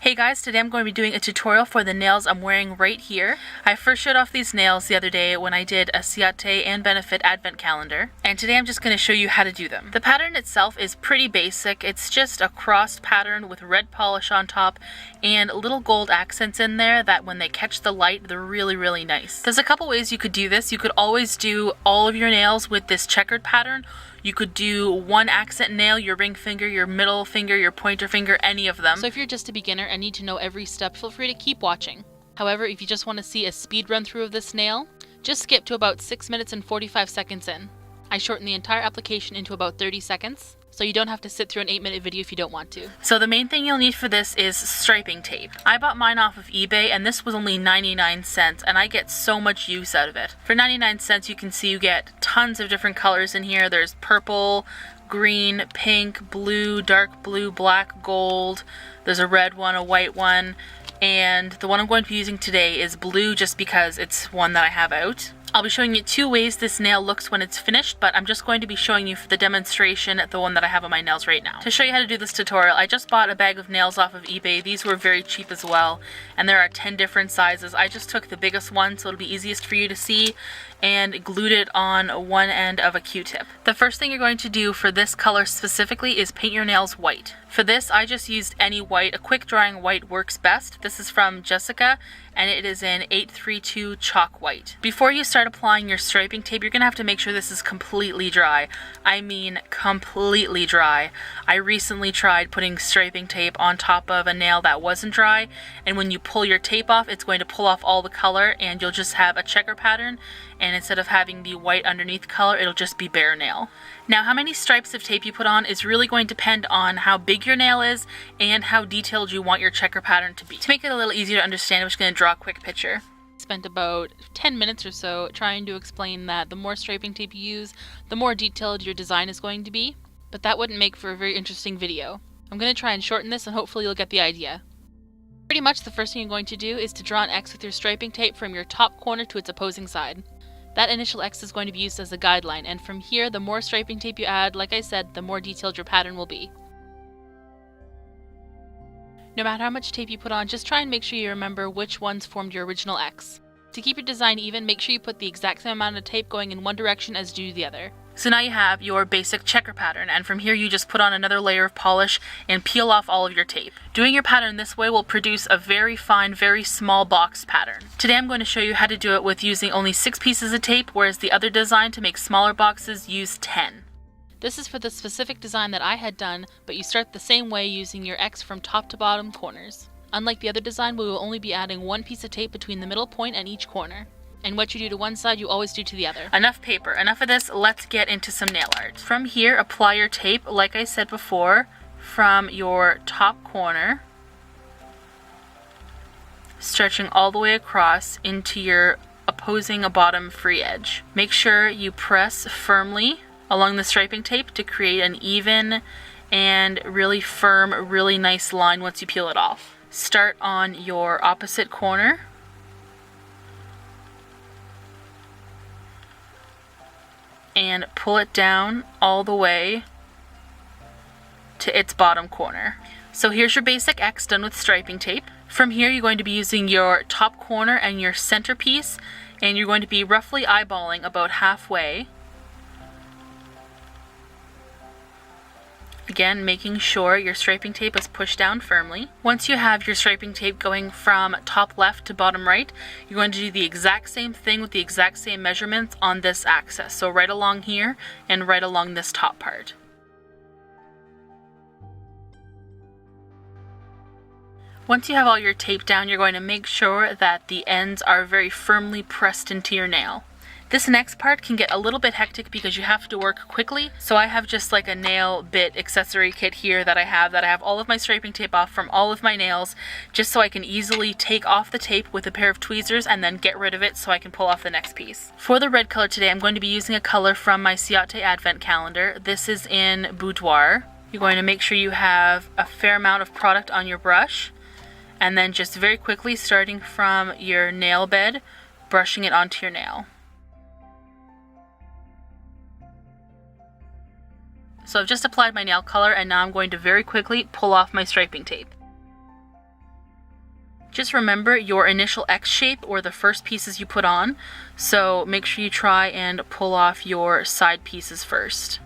Hey guys, today I'm going to be doing a tutorial for the nails I'm wearing right here. I first showed off these nails the other day when I did a Ciate and Benefit advent calendar, and today I'm just going to show you how to do them. The pattern itself is pretty basic. It's just a crossed pattern with red polish on top and little gold accents in there that when they catch the light, they're really nice. There's a couple ways you could do this. You could always do all of your nails with this checkered pattern. You could do one accent nail, your ring finger, your middle finger, your pointer finger, any of them. So if you're just a beginner and need to know every step, feel free to keep watching. However, if you just want to see a speed run through of this nail, just skip to about 6 minutes and 45 seconds in. I shortened the entire application into about 30 seconds, so you don't have to sit through an 8-minute video if you don't want to. So the main thing you'll need for this is striping tape. I bought mine off of eBay and this was only 99 cents and I get so much use out of it. For 99 cents you can see you get tons of different colors in here. There's purple, green, pink, blue, dark blue, black, gold. There's a red one, a white one, and the one I'm going to be using today is blue just because it's one that I have out. I'll be showing you two ways this nail looks when it's finished, but I'm just going to be showing you for the demonstration the one that I have on my nails right now. To show you how to do this tutorial, I just bought a bag of nails off of eBay. These were very cheap as well, and there are 10 different sizes. I just took the biggest one so it'll be easiest for you to see and glued it on one end of a Q-tip. The first thing you're going to do for this color specifically is paint your nails white. For this, I just used any white. A quick drying white works best. This is from Jessica, and it is in 832 chalk white. Before you start applying your striping tape, you're gonna have to make sure this is completely dry. I mean completely dry. I recently tried putting striping tape on top of a nail that wasn't dry, and when you pull your tape off, it's going to pull off all the color and you'll just have a checker pattern, and instead of having the white underneath color, it'll just be bare nail. Now, how many stripes of tape you put on is really going to depend on how big your nail is and how detailed you want your checker pattern to be. To make it a little easier to understand, I'm just going to draw a quick picture. Spent about 10 minutes or so trying to explain that the more striping tape you use, the more detailed your design is going to be, but that wouldn't make for a very interesting video. I'm going to try and shorten this and hopefully you'll get the idea. Pretty much the first thing you're going to do is to draw an X with your striping tape from your top corner to its opposing side. That initial X is going to be used as a guideline, and from here, the more striping tape you add, like I said, the more detailed your pattern will be. No matter how much tape you put on, just try and make sure you remember which ones formed your original X. To keep your design even, make sure you put the exact same amount of tape going in one direction as do the other. So now you have your basic checker pattern, and from here you just put on another layer of polish and peel off all of your tape. Doing your pattern this way will produce a very fine, very small box pattern. Today I'm going to show you how to do it with using only 6 pieces of tape, whereas the other design to make smaller boxes used 10. This is for the specific design that I had done, but you start the same way using your X from top to bottom corners. Unlike the other design, we will only be adding one piece of tape between the middle point and each corner. And what you do to one side, you always do to the other. Enough paper, enough of this, let's get into some nail art. From here, apply your tape, like I said before, from your top corner, stretching all the way across into your opposing bottom free edge. Make sure you press firmly along the striping tape to create an even and really firm, really nice line once you peel it off. Start on your opposite corner. And pull it down all the way to its bottom corner. So here's your basic X done with striping tape. From here you're going to be using your top corner and your center piece, and you're going to be roughly eyeballing about halfway. Again, making sure your striping tape is pushed down firmly. Once you have your striping tape going from top left to bottom right, you're going to do the exact same thing with the exact same measurements on this axis. So right along here and right along this top part. Once you have all your tape down, you're going to make sure that the ends are very firmly pressed into your nail. This next part can get a little bit hectic because you have to work quickly, so I have just like a nail bit accessory kit here that I have all of my striping tape off from all of my nails, just so I can easily take off the tape with a pair of tweezers and then get rid of it so I can pull off the next piece. For the red color today, I'm going to be using a color from my Ciate advent calendar. This is in Boudoir. You're going to make sure you have a fair amount of product on your brush, and then just very quickly, starting from your nail bed, brushing it onto your nail. So I've just applied my nail color, and now I'm going to very quickly pull off my striping tape. Just remember your initial X shape or the first pieces you put on, so make sure you try and pull off your side pieces first.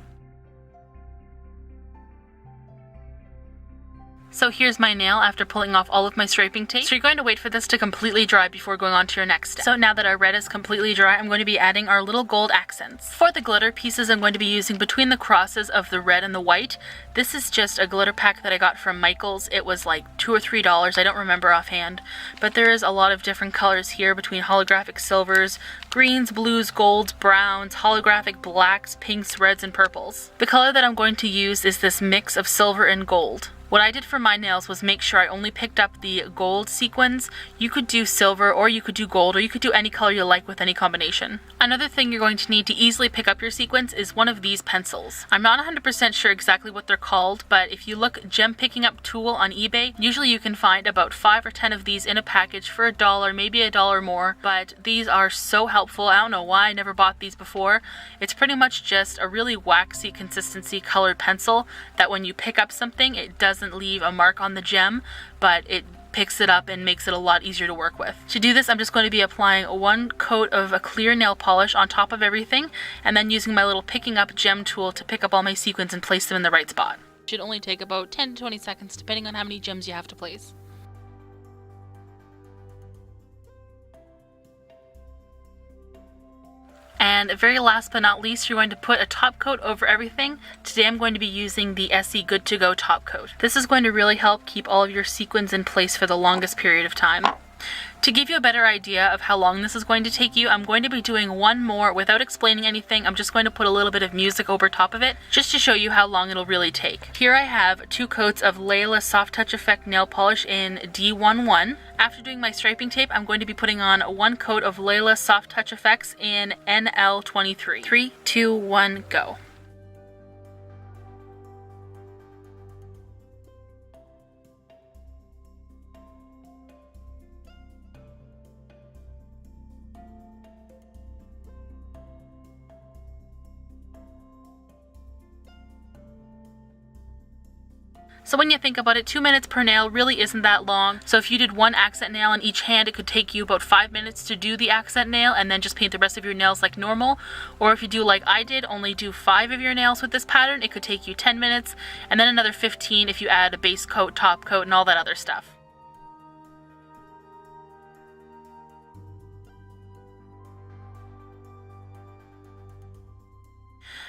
So here's my nail after pulling off all of my striping tape. So you're going to wait for this to completely dry before going on to your next step. So now that our red is completely dry, I'm going to be adding our little gold accents. For the glitter pieces, I'm going to be using between the crosses of the red and the white. This is just a glitter pack that I got from Michael's. It was like $2 or $3, I don't remember offhand. But there is a lot of different colors here between holographic silvers, greens, blues, golds, browns, holographic blacks, pinks, reds, and purples. The color that I'm going to use is this mix of silver and gold. What I did for my nails was make sure I only picked up the gold sequins. You could do silver, or you could do gold, or you could do any color you like with any combination. Another thing you're going to need to easily pick up your sequins is one of these pencils. I'm not 100% sure exactly what they're called, but if you look gem picking up tool on eBay, usually you can find about 5 or 10 of these in a package for $1, maybe $1 more, but these are so helpful. I don't know why I never bought these before. It's pretty much just a really waxy consistency colored pencil that when you pick up something, it doesn't leave a mark on the gem, but it picks it up and makes it a lot easier to work with. To do this, I'm just going to be applying one coat of a clear nail polish on top of everything, and then using my little picking up gem tool to pick up all my sequins and place them in the right spot. It should only take about 10 to 20 seconds depending on how many gems you have to place. And very last but not least, you're going to put a top coat over everything. Today I'm going to be using the Essie Good To Go top coat. This is going to really help keep all of your sequins in place for the longest period of time. To give you a better idea of how long this is going to take you, I'm going to be doing one more without explaining anything. I'm just going to put a little bit of music over top of it just to show you how long it'll really take. Here I have 2 coats of Layla Soft Touch Effect nail polish in D11. After doing my striping tape, I'm going to be putting on 1 coat of Layla Soft Touch Effects in NL23. 3, 2, 1, go. So when you think about it, 2 minutes per nail really isn't that long. So if you did 1 accent nail on each hand, it could take you about 5 minutes to do the accent nail and then just paint the rest of your nails like normal. Or if you do like I did, only do 5 of your nails with this pattern, it could take you 10 minutes and then another 15 if you add a base coat, top coat, and all that other stuff.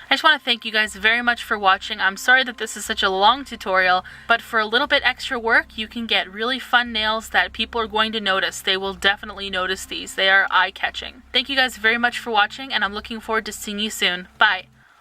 I just want to thank you guys very much for watching. I'm sorry that this is such a long tutorial, but for a little bit extra work, you can get really fun nails that people are going to notice. They will definitely notice these. They are eye-catching. Thank you guys very much for watching, and I'm looking forward to seeing you soon. Bye!